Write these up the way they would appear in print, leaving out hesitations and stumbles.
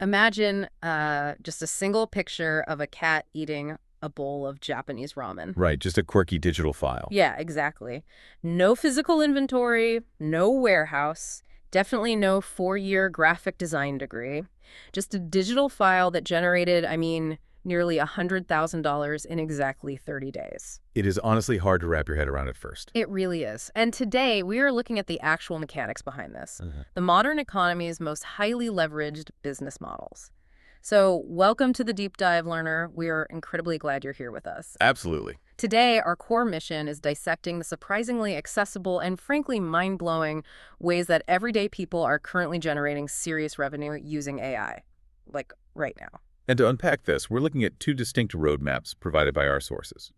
Imagine just a single picture of a cat eating a bowl of Japanese ramen. Right, just a quirky digital file. Yeah, exactly. No physical inventory, no warehouse, definitely no 4-year graphic design degree. Just a digital file that generated, nearly $100,000 in exactly 30 days. It is honestly hard to wrap your head around at first. It really is. And today, we are looking at the actual mechanics behind this, Mhm. the modern economy's most highly leveraged business models. So welcome to the Deep Dive, learner. We are incredibly glad you're here with us. Absolutely. Today, our core mission is dissecting the surprisingly accessible and frankly mind-blowing ways that everyday people are currently generating serious revenue using AI, like right now. And to unpack this, we're looking at two distinct roadmaps provided by our sources.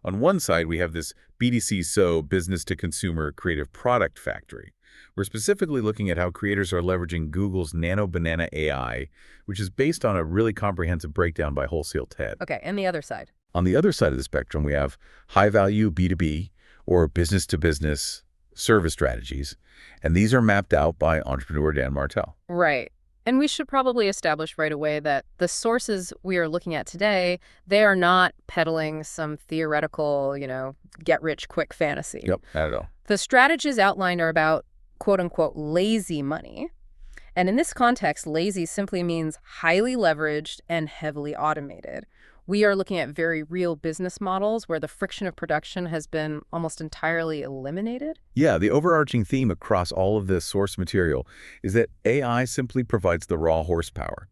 On one side, we have this BDC SO, business-to-consumer creative product factory. We're specifically looking at how creators are leveraging Google's Nano Banana AI, which is based on a really comprehensive breakdown by Wholesale TED. Okay, and the other side. On the other side of the spectrum, we have high-value B2B or business-to-business service strategies, and these are mapped out by entrepreneur Dan Martell. Right. And we should probably establish right away that the sources we are looking at today, they are not peddling some theoretical, get-rich-quick fantasy. Yep, not at all. The strategies outlined are about quote-unquote lazy money. And in this context, lazy simply means highly leveraged and heavily automated. We are looking at very real business models where the friction of production has been almost entirely eliminated. Yeah, the overarching theme across all of this source material is that AI simply provides the raw horsepower.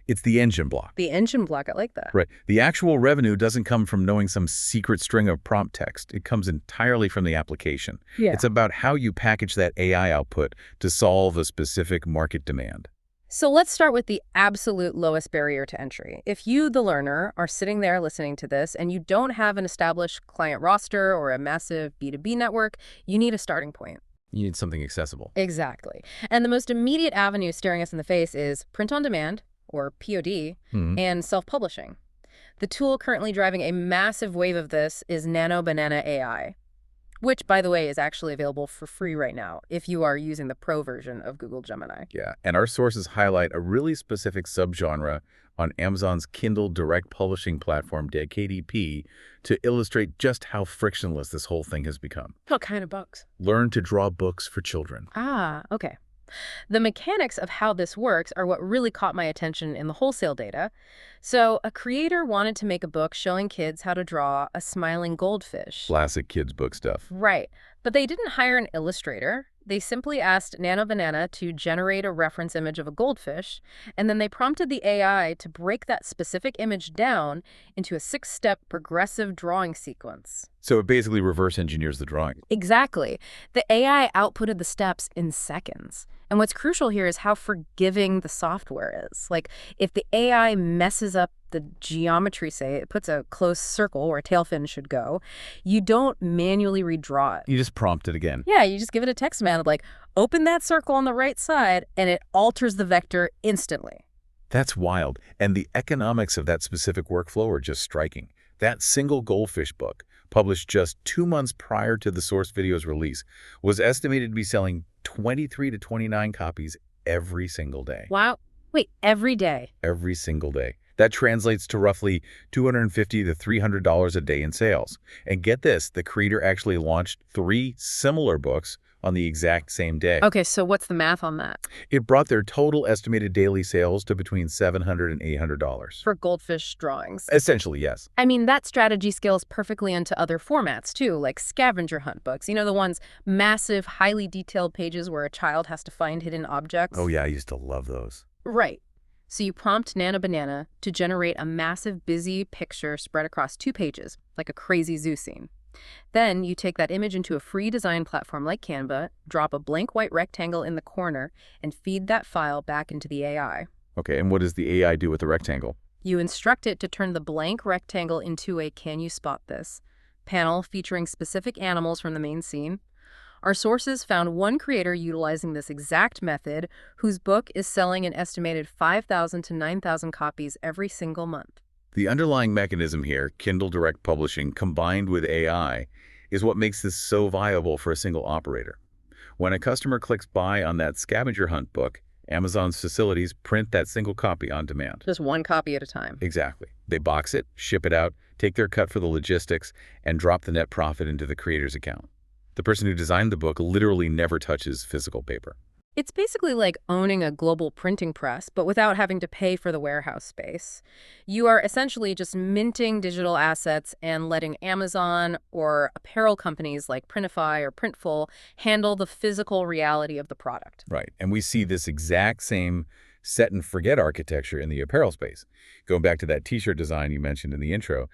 It's the engine block. The engine block, I like that. Right. The actual revenue doesn't come from knowing some secret string of prompt text. It comes entirely from the application. Yeah. It's about how you package that AI output to solve a specific market demand. So let's start with the absolute lowest barrier to entry. If you, the learner, are sitting there listening to this and you don't have an established client roster or a massive B2B network, you need a starting point. You need something accessible. Exactly. And the most immediate avenue staring us in the face is print on demand, or POD, and self-publishing. The tool currently driving a massive wave of this is Nano Banana AI, which, by the way, is actually available for free right now if you are using the pro version of Google Gemini. Yeah, and our sources highlight a really specific subgenre on Amazon's Kindle direct publishing platform, KDP, to illustrate just how frictionless this whole thing has become. What kind of books? Learn to draw books for children. Ah, okay. The mechanics of how this works are what really caught my attention in the wholesale data. So a creator wanted to make a book showing kids how to draw a smiling goldfish. Classic kids book stuff. Right. But they didn't hire an illustrator. They simply asked Nano Banana to generate a reference image of a goldfish, and then they prompted the AI to break that specific image down into a 6-step progressive drawing sequence. So it basically reverse engineers the drawing. Exactly. The AI outputted the steps in seconds. And what's crucial here is how forgiving the software is. Like, if the AI messes up the geometry, say, it puts a closed circle where a tail fin should go, you don't manually redraw it. You just prompt it again. Yeah, you just give it a text command like, open that circle on the right side, and it alters the vector instantly. That's wild. And the economics of that specific workflow are just striking. That single goldfish book, published just 2 months prior to the source video's release, was estimated to be selling 23 to 29 copies every single day. Wow. Wait, every day? Every single day. That translates to roughly $250 to $300 a day in sales. And get this, the creator actually launched 3 similar books on the exact same day. Okay, so what's the math on that? It brought their total estimated daily sales to between $700 and $800. For goldfish drawings. Essentially, yes. I mean, that strategy scales perfectly into other formats, too, like scavenger hunt books. You know, the ones massive, highly detailed pages where a child has to find hidden objects? Oh, yeah, I used to love those. Right. So you prompt Nano Banana to generate a massive, busy picture spread across 2 pages, like a crazy zoo scene. Then you take that image into a free design platform like Canva, drop a blank white rectangle in the corner, and feed that file back into the AI. Okay, and what does the AI do with the rectangle? You instruct it to turn the blank rectangle into a "Can you spot this?" panel featuring specific animals from the main scene. Our sources found one creator utilizing this exact method whose book is selling an estimated 5,000 to 9,000 copies every single month. The underlying mechanism here, Kindle Direct Publishing combined with AI, is what makes this so viable for a single operator. When a customer clicks buy on that scavenger hunt book, Amazon's facilities print that single copy on demand. Just one copy at a time. Exactly. They box it, ship it out, take their cut for the logistics, and drop the net profit into the creator's account. The person who designed the book literally never touches physical paper. It's basically like owning a global printing press, but without having to pay for the warehouse space. You are essentially just minting digital assets and letting Amazon or apparel companies like Printify or Printful handle the physical reality of the product. Right. And we see this exact same set and forget architecture in the apparel space. Going back to that t-shirt design you mentioned in the intro,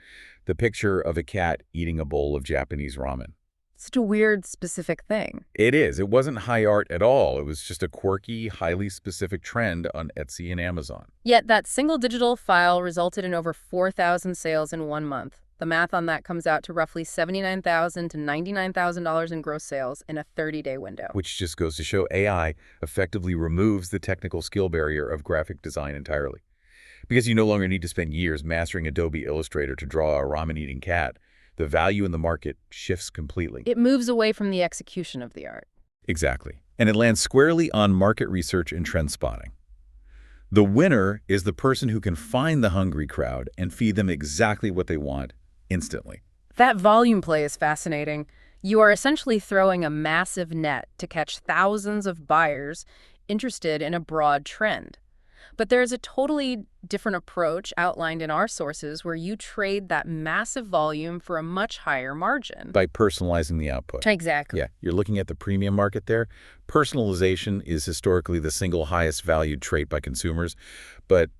the picture of a cat eating a bowl of Japanese ramen. Such a weird, specific thing. It is. It wasn't high art at all. It was just a quirky, highly specific trend on Etsy and Amazon. Yet that single digital file resulted in over 4,000 sales in 1 month. The math on that comes out to roughly $79,000 to $99,000 in gross sales in a 30-day window. Which just goes to show AI effectively removes the technical skill barrier of graphic design entirely. Because you no longer need to spend years mastering Adobe Illustrator to draw a ramen-eating cat. The value in the market shifts completely. It moves away from the execution of the art. Exactly. And it lands squarely on market research and trend spotting. The winner is the person who can find the hungry crowd and feed them exactly what they want instantly. That volume play is fascinating. You are essentially throwing a massive net to catch thousands of buyers interested in a broad trend. But there's a totally different approach outlined in our sources where you trade that massive volume for a much higher margin. By personalizing the output. Exactly. Yeah, you're looking at the premium market there. Personalization is historically the single highest valued trait by consumers, but,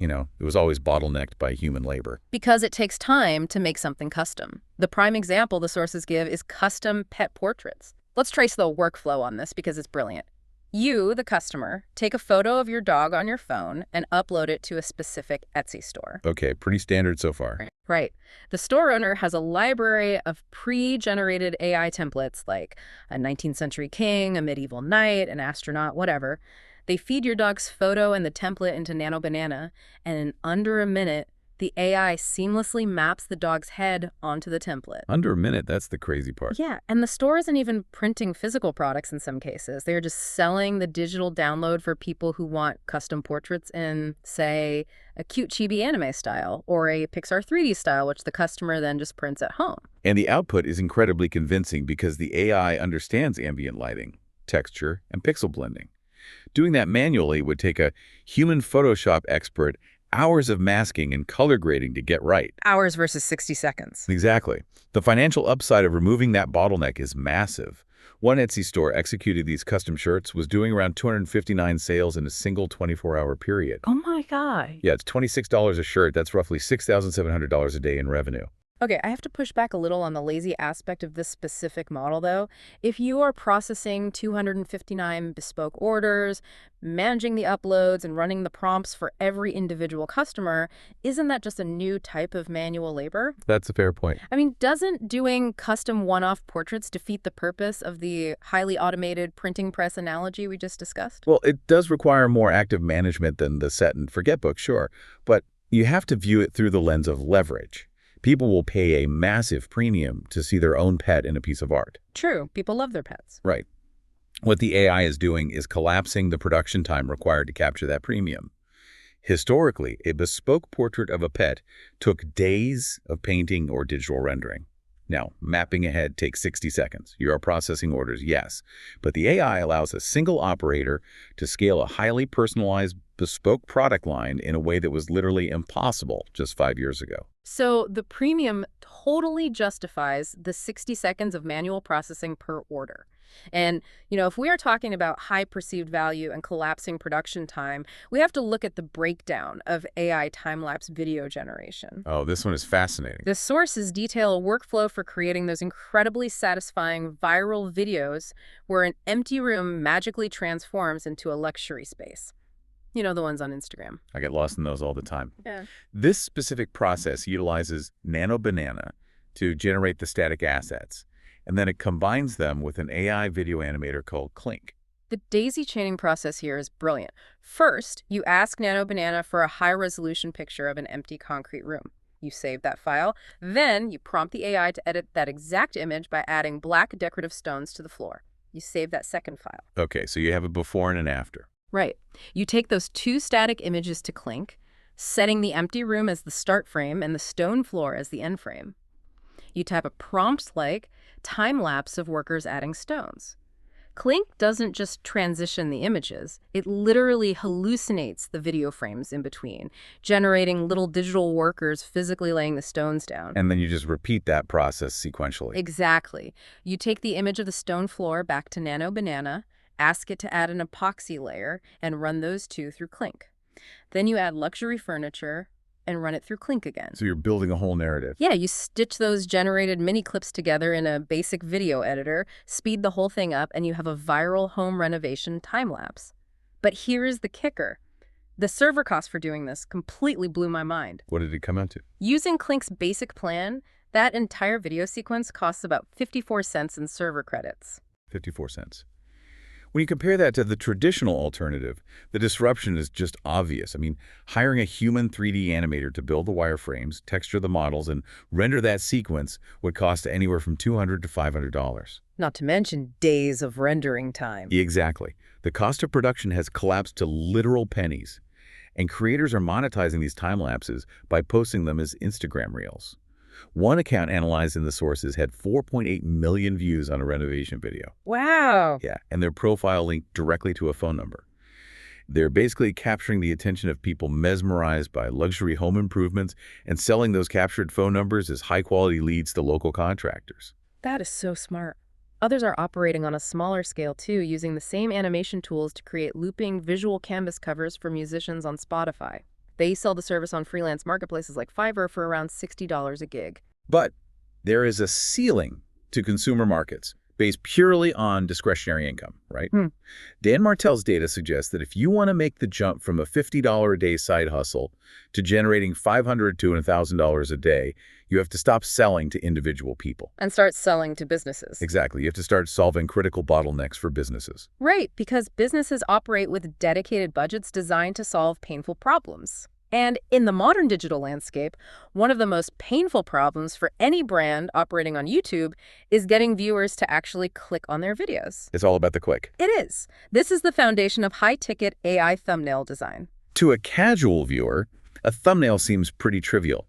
it was always bottlenecked by human labor. Because it takes time to make something custom. The prime example the sources give is custom pet portraits. Let's trace the workflow on this because it's brilliant. You, the customer, take a photo of your dog on your phone and upload it to a specific Etsy store. Okay, pretty standard so far. Right. The store owner has a library of pre-generated AI templates like a 19th century king, a medieval knight, an astronaut, whatever. They feed your dog's photo and the template into Nano Banana, and in under a minute, the AI seamlessly maps the dog's head onto the template. Under a minute, that's the crazy part. Yeah, and the store isn't even printing physical products in some cases. They're just selling the digital download for people who want custom portraits in, say, a cute chibi anime style or a Pixar 3D style, which the customer then just prints at home. And the output is incredibly convincing because the AI understands ambient lighting, texture, and pixel blending. Doing that manually would take a human Photoshop expert hours of masking and color grading to get right. Hours versus 60 seconds. Exactly. The financial upside of removing that bottleneck is massive. One Etsy store executed these custom shirts was doing around 259 sales in a single 24-hour period. Oh my God. Yeah, it's $26 a shirt. That's roughly $6,700 a day in revenue. Okay, I have to push back a little on the lazy aspect of this specific model, though. If you are processing 259 bespoke orders, managing the uploads, and running the prompts for every individual customer, isn't that just a new type of manual labor? That's a fair point. I mean, doesn't doing custom one-off portraits defeat the purpose of the highly automated printing press analogy we just discussed? Well, it does require more active management than the set and forget book, sure, but you have to view it through the lens of leverage. People will pay a massive premium to see their own pet in a piece of art. True. People love their pets. Right. What the AI is doing is collapsing the production time required to capture that premium. Historically, a bespoke portrait of a pet took days of painting or digital rendering. Now, mapping ahead takes 60 seconds. You are processing orders, yes, but the AI allows a single operator to scale a highly personalized bespoke product line in a way that was literally impossible just 5 years ago. So the premium totally justifies the 60 seconds of manual processing per order. And, if we are talking about high perceived value and collapsing production time, we have to look at the breakdown of AI time-lapse video generation. Oh, this one is fascinating. The sources detail a workflow for creating those incredibly satisfying viral videos where an empty room magically transforms into a luxury space. The ones on Instagram. I get lost in those all the time. Yeah. This specific process utilizes Nano Banana to generate the static assets, and then it combines them with an AI video animator called Clink. The daisy chaining process here is brilliant. First, you ask Nano Banana for a high-resolution picture of an empty concrete room. You save that file. Then you prompt the AI to edit that exact image by adding black decorative stones to the floor. You save that second file. Okay, so you have a before and an after. Right. You take those two static images to Clink, setting the empty room as the start frame and the stone floor as the end frame. You type a prompt like time-lapse of workers adding stones. Clink doesn't just transition the images, it literally hallucinates the video frames in between, generating little digital workers physically laying the stones down. And then you just repeat that process sequentially. Exactly. You take the image of the stone floor back to Nano Banana, ask it to add an epoxy layer, and run those two through Clink. Then you add luxury furniture and run it through Clink again. So you're building a whole narrative. Yeah, you stitch those generated mini clips together in a basic video editor, speed the whole thing up, and you have a viral home renovation time-lapse. But here is the kicker. The server cost for doing this completely blew my mind. What did it come out to? Using Clink's basic plan, that entire video sequence costs about 54 cents in server credits. 54 cents. When you compare that to the traditional alternative, the disruption is just obvious. I mean, hiring a human 3D animator to build the wireframes, texture the models, and render that sequence would cost anywhere from $200 to $500. Not to mention days of rendering time. Exactly. The cost of production has collapsed to literal pennies, and creators are monetizing these time lapses by posting them as Instagram Reels. One account analyzing the sources had 4.8 million views on a renovation video. Wow. Yeah, and their profile linked directly to a phone number. They're basically capturing the attention of people mesmerized by luxury home improvements and selling those captured phone numbers as high-quality leads to local contractors. That is so smart. Others are operating on a smaller scale too, using the same animation tools to create looping visual canvas covers for musicians on Spotify. They sell the service on freelance marketplaces like Fiverr for around $60 a gig. But there is a ceiling to consumer markets based purely on discretionary income, right? Dan Martell's data suggests that if you want to make the jump from a $50 a day side hustle to generating $500 to $1,000 a day, you have to stop selling to individual people. And start selling to businesses. Exactly. You have to start solving critical bottlenecks for businesses. Right, because businesses operate with dedicated budgets designed to solve painful problems. And in the modern digital landscape, one of the most painful problems for any brand operating on YouTube is getting viewers to actually click on their videos. It's all about the click. It is. This is the foundation of high-ticket AI thumbnail design. To a casual viewer, a thumbnail seems pretty trivial.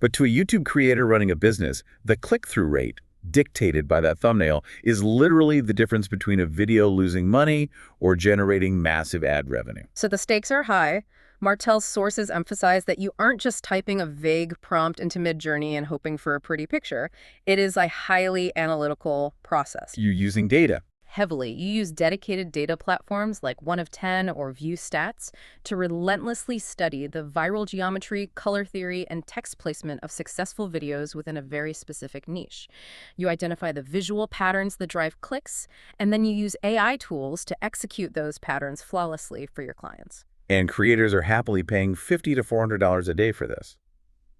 But to a YouTube creator running a business, the click-through rate dictated by that thumbnail is literally the difference between a video losing money or generating massive ad revenue. So the stakes are high. Martell's sources emphasize that you aren't just typing a vague prompt into Midjourney and hoping for a pretty picture. It is a highly analytical process. You're using data. Heavily. You use dedicated data platforms like 1of10 or ViewStats to relentlessly study the viral geometry, color theory, and text placement of successful videos within a very specific niche. You identify the visual patterns that drive clicks, and then you use AI tools to execute those patterns flawlessly for your clients. And creators are happily paying $50 to $400 a day for this.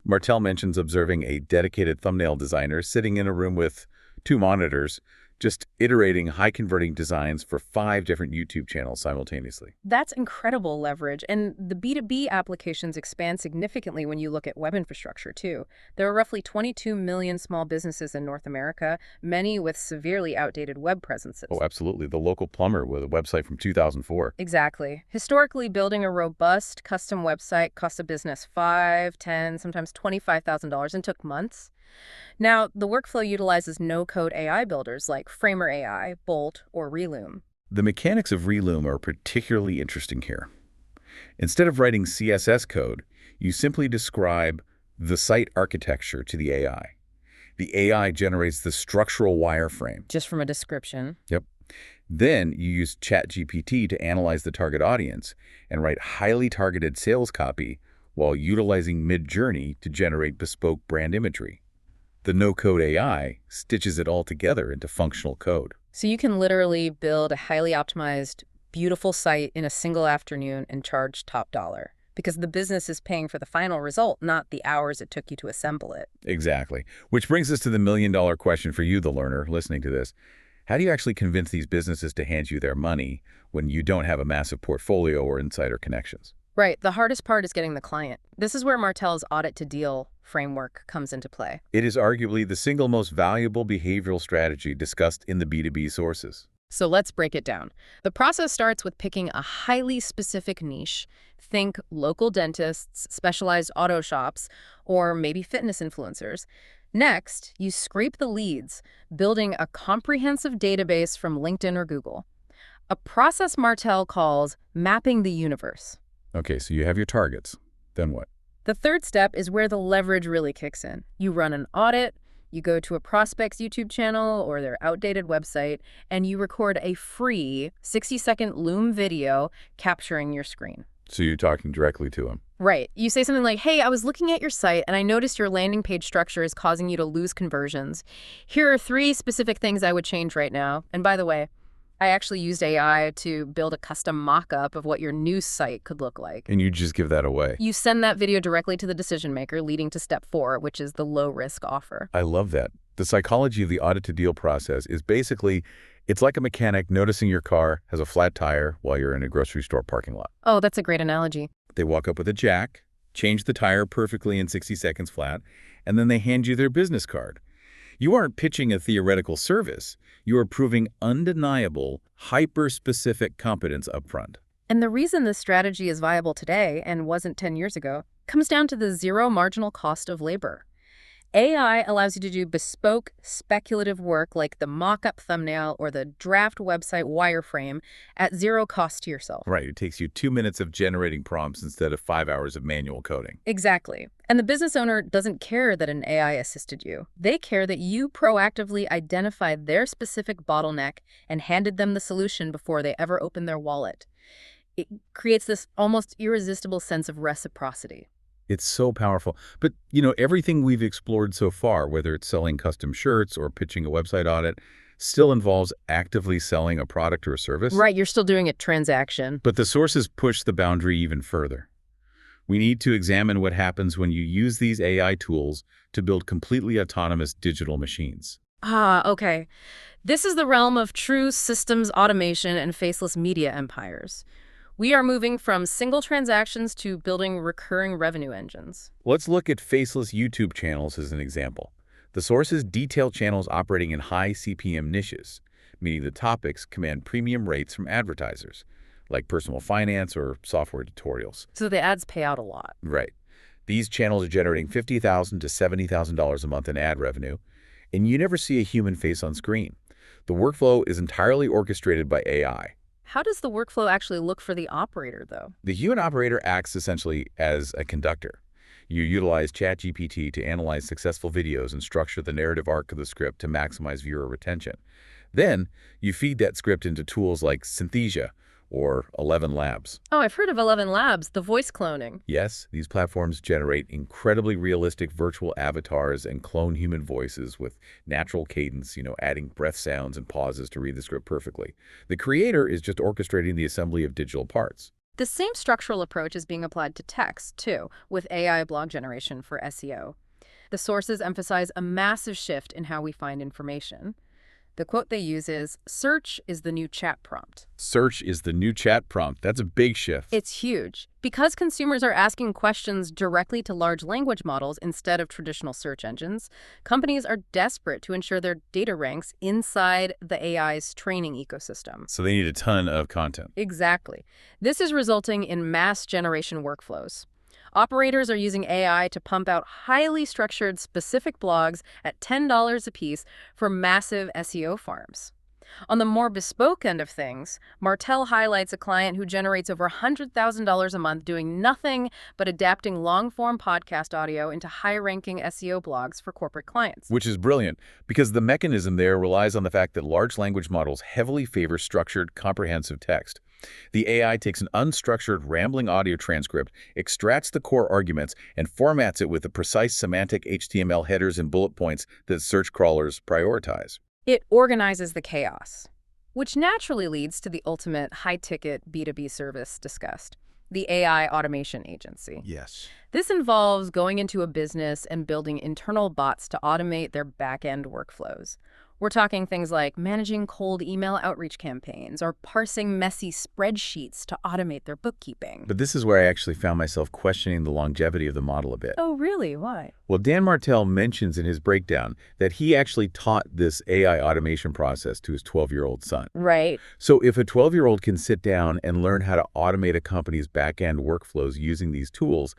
Martell mentions observing a dedicated thumbnail designer sitting in a room with 2 monitors, just iterating high-converting designs for 5 different YouTube channels simultaneously. That's incredible leverage, and the B2B applications expand significantly when you look at web infrastructure, too. There are roughly 22 million small businesses in North America, many with severely outdated web presences. Oh, absolutely. The local plumber with a website from 2004. Exactly. Historically, building a robust custom website cost a business $5,000, $10,000, sometimes $25,000 and took months. Now, the workflow utilizes no-code AI builders like Framer AI, Bolt, or Reloom. The mechanics of Reloom are particularly interesting here. Instead of writing CSS code, you simply describe the site architecture to the AI. The AI generates the structural wireframe. Just from a description. Yep. Then you use ChatGPT to analyze the target audience and write highly targeted sales copy while utilizing Midjourney to generate bespoke brand imagery. The no-code AI stitches it all together into functional code. So you can literally build a highly optimized, beautiful site in a single afternoon and charge top dollar, because the business is paying for the final result, not the hours it took you to assemble it. Exactly. Which brings us to the million-dollar question for you, the learner, listening to this. How do you actually convince these businesses to hand you their money when you don't have a massive portfolio or insider connections? Right. The hardest part is getting the client. This is where Martell's audit-to-deal framework comes into play. It is arguably the single most valuable behavioral strategy discussed in the B2B sources. So let's break it down. The process starts with picking a highly specific niche. Think local dentists, specialized auto shops, or maybe fitness influencers. Next, you scrape the leads, building a comprehensive database from LinkedIn or Google. A process Martel calls mapping the universe. Okay, so you have your targets. Then what? The third step is where the leverage really kicks in. You run an audit, you go to a prospect's YouTube channel or their outdated website, and you record a free 60-second Loom video capturing your screen. So you're talking directly to them. Right. You say something like, hey, I was looking at your site and I noticed your landing page structure is causing you to lose conversions. Here are 3 specific things I would change right now. And by the way, I actually used AI to build a custom mock-up of what your new site could look like. And you just give that away. You send that video directly to the decision maker, leading to step 4, which is the low-risk offer. I love that. The psychology of the audit-to-deal process is basically, it's like a mechanic noticing your car has a flat tire while you're in a grocery store parking lot. Oh, that's a great analogy. They walk up with a jack, change the tire perfectly in 60 seconds flat, and then they hand you their business card. You aren't pitching a theoretical service. You are proving undeniable, hyper-specific competence up front. And the reason this strategy is viable today and wasn't 10 years ago comes down to the zero marginal cost of labor. AI allows you to do bespoke, speculative work like the mock-up thumbnail or the draft website wireframe at zero cost to yourself. Right, it takes you 2 minutes of generating prompts instead of 5 hours of manual coding. Exactly. And the business owner doesn't care that an AI assisted you. They care that you proactively identified their specific bottleneck and handed them the solution before they ever opened their wallet. It creates this almost irresistible sense of reciprocity. It's so powerful. But, everything we've explored so far, whether it's selling custom shirts or pitching a website audit, still involves actively selling a product or a service. Right, you're still doing a transaction. But the sources push the boundary even further. We need to examine what happens when you use these AI tools to build completely autonomous digital machines. Ah, okay. This is the realm of true systems automation and faceless media empires. We are moving from single transactions to building recurring revenue engines. Let's look at faceless YouTube channels as an example. The sources detail channels operating in high CPM niches, meaning the topics command premium rates from advertisers, like personal finance or software tutorials. So the ads pay out a lot. Right. These channels are generating $50,000 to $70,000 a month in ad revenue, and you never see a human face on screen. The workflow is entirely orchestrated by AI. How does the workflow actually look for the operator, though? The human operator acts essentially as a conductor. You utilize ChatGPT to analyze successful videos and structure the narrative arc of the script to maximize viewer retention. Then, you feed that script into tools like Synthesia or 11 Labs. Oh, I've heard of 11 Labs, the voice cloning. Yes, these platforms generate incredibly realistic virtual avatars and clone human voices with natural cadence, adding breath sounds and pauses to read the script perfectly. The creator is just orchestrating the assembly of digital parts. The same structural approach is being applied to text, too, with AI blog generation for SEO. The sources emphasize a massive shift in how we find information. The quote they use is, "Search is the new chat prompt." Search is the new chat prompt. That's a big shift. It's huge. Because consumers are asking questions directly to large language models instead of traditional search engines, companies are desperate to ensure their data ranks inside the AI's training ecosystem. So they need a ton of content. Exactly. This is resulting in mass generation workflows. Operators are using AI to pump out highly structured, specific blogs at $10 a piece for massive SEO farms. On the more bespoke end of things, Martel highlights a client who generates over $100,000 a month doing nothing but adapting long-form podcast audio into high-ranking SEO blogs for corporate clients. Which is brilliant, because the mechanism there relies on the fact that large language models heavily favor structured, comprehensive text. The AI takes an unstructured, rambling audio transcript, extracts the core arguments, and formats it with the precise semantic HTML headers and bullet points that search crawlers prioritize. It organizes the chaos, which naturally leads to the ultimate high-ticket B2B service discussed, the AI automation agency. Yes. This involves going into a business and building internal bots to automate their back-end workflows. We're talking things like managing cold email outreach campaigns or parsing messy spreadsheets to automate their bookkeeping. But this is where I actually found myself questioning the longevity of the model a bit. Oh, really? Why? Well, Dan Martell mentions in his breakdown that he actually taught this AI automation process to his 12-year-old son. Right. So if a 12-year-old can sit down and learn how to automate a company's back-end workflows using these tools,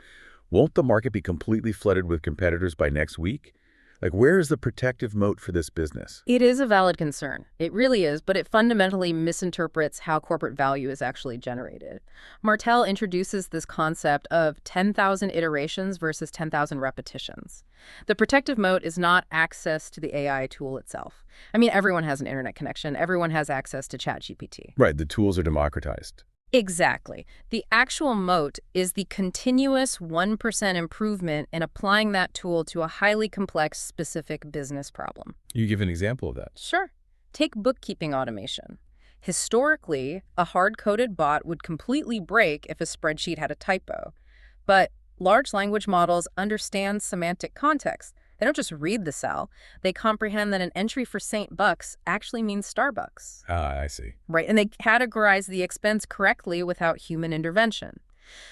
won't the market be completely flooded with competitors by next week? Like, where is the protective moat for this business? It is a valid concern. It really is, but it fundamentally misinterprets how corporate value is actually generated. Martell introduces this concept of 10,000 iterations versus 10,000 repetitions. The protective moat is not access to the AI tool itself. I mean, everyone has an internet connection. Everyone has access to ChatGPT. Right, the tools are democratized. Exactly. The actual moat is the continuous 1% improvement in applying that tool to a highly complex, specific business problem. You give an example of that. Sure. Take bookkeeping automation. Historically, a hard-coded bot would completely break if a spreadsheet had a typo. But large language models understand semantic context. They don't just read the cell. They comprehend that an entry for St. Bucks actually means Starbucks. Ah, I see. Right, and they categorize the expense correctly without human intervention.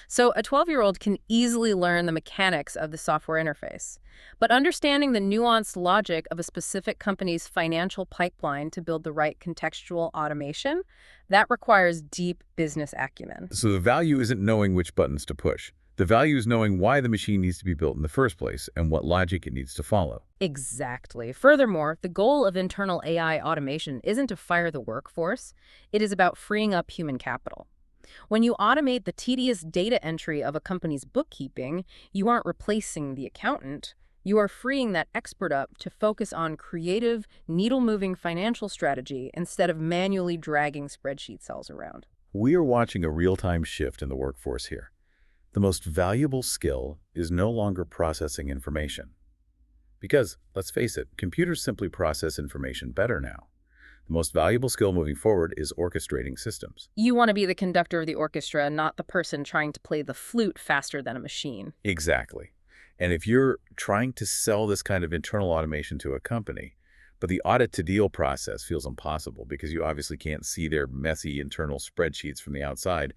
So a 12-year-old can easily learn the mechanics of the software interface. But understanding the nuanced logic of a specific company's financial pipeline to build the right contextual automation, that requires deep business acumen. So the value isn't knowing which buttons to push. The value is knowing why the machine needs to be built in the first place and what logic it needs to follow. Exactly. Furthermore, the goal of internal AI automation isn't to fire the workforce. It is about freeing up human capital. When you automate the tedious data entry of a company's bookkeeping, you aren't replacing the accountant. You are freeing that expert up to focus on creative, needle-moving financial strategy instead of manually dragging spreadsheet cells around. We are watching a real-time shift in the workforce here. The most valuable skill is no longer processing information. Because, let's face it, computers simply process information better now. The most valuable skill moving forward is orchestrating systems. You want to be the conductor of the orchestra, not the person trying to play the flute faster than a machine. Exactly. And if you're trying to sell this kind of internal automation to a company, but the audit-to-deal process feels impossible because you obviously can't see their messy internal spreadsheets from the outside,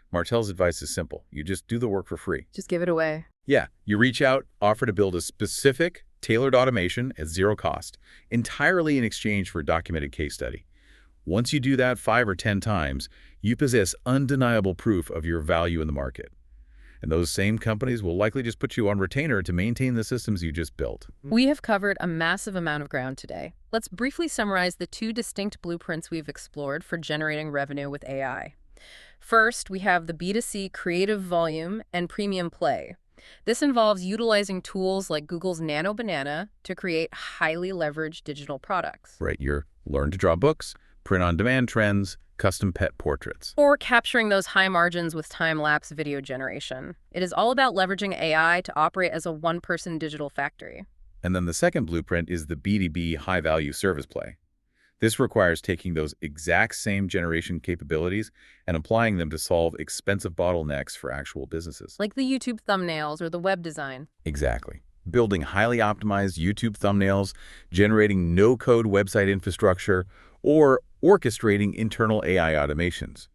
Martell's advice is simple. You just do the work for free. Just give it away. Yeah, you reach out, offer to build a specific, tailored automation at zero cost, entirely in exchange for a documented case study. Once you do that 5 or 10 times, you possess undeniable proof of your value in the market. And those same companies will likely just put you on retainer to maintain the systems you just built. We have covered a massive amount of ground today. Let's briefly summarize the 2 distinct blueprints we've explored for generating revenue with AI. First, we have the B2C creative volume and premium play. This involves utilizing tools like Google's Nano Banana to create highly leveraged digital products. Right, your learn to draw books, print-on-demand trends, custom pet portraits. Or capturing those high margins with time-lapse video generation. It is all about leveraging AI to operate as a one-person digital factory. And then the second blueprint is the B2B high-value service play. This requires taking those exact same generation capabilities and applying them to solve expensive bottlenecks for actual businesses. Like the YouTube thumbnails or the web design. Exactly. Building highly optimized YouTube thumbnails, generating no-code website infrastructure, or orchestrating internal AI automations.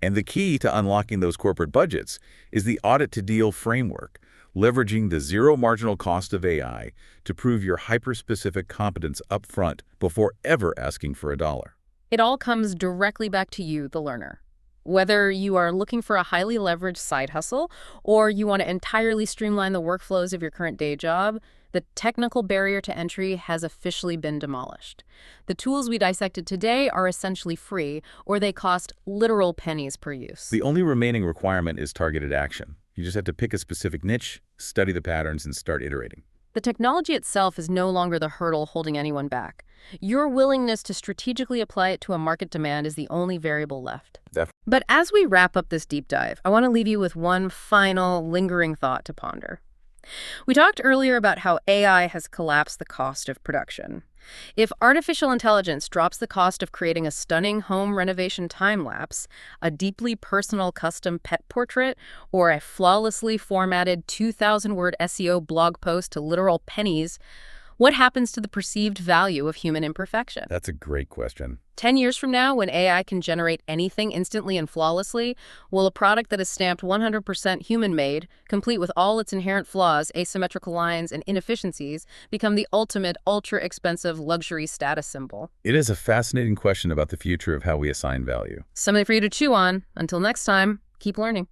And the key to unlocking those corporate budgets is the audit-to-deal framework, leveraging the zero marginal cost of AI to prove your hyper-specific competence upfront before ever asking for a dollar. It all comes directly back to you, the learner. Whether you are looking for a highly leveraged side hustle or you want to entirely streamline the workflows of your current day job, the technical barrier to entry has officially been demolished. The tools we dissected today are essentially free, or they cost literal pennies per use. The only remaining requirement is targeted action. You just have to pick a specific niche, study the patterns, and start iterating. The technology itself is no longer the hurdle holding anyone back. Your willingness to strategically apply it to a market demand is the only variable left. But as we wrap up this deep dive, I want to leave you with one final, lingering thought to ponder. We talked earlier about how AI has collapsed the cost of production. If artificial intelligence drops the cost of creating a stunning home renovation time-lapse, a deeply personal custom pet portrait, or a flawlessly formatted 2,000-word SEO blog post to literal pennies, What happens to the perceived value of human imperfection? That's a great question. 10 years from now, when AI can generate anything instantly and flawlessly, will a product that is stamped 100% human-made, complete with all its inherent flaws, asymmetrical lines, and inefficiencies, become the ultimate, ultra-expensive luxury status symbol? It is a fascinating question about the future of how we assign value. Something for you to chew on. Until next time, keep learning.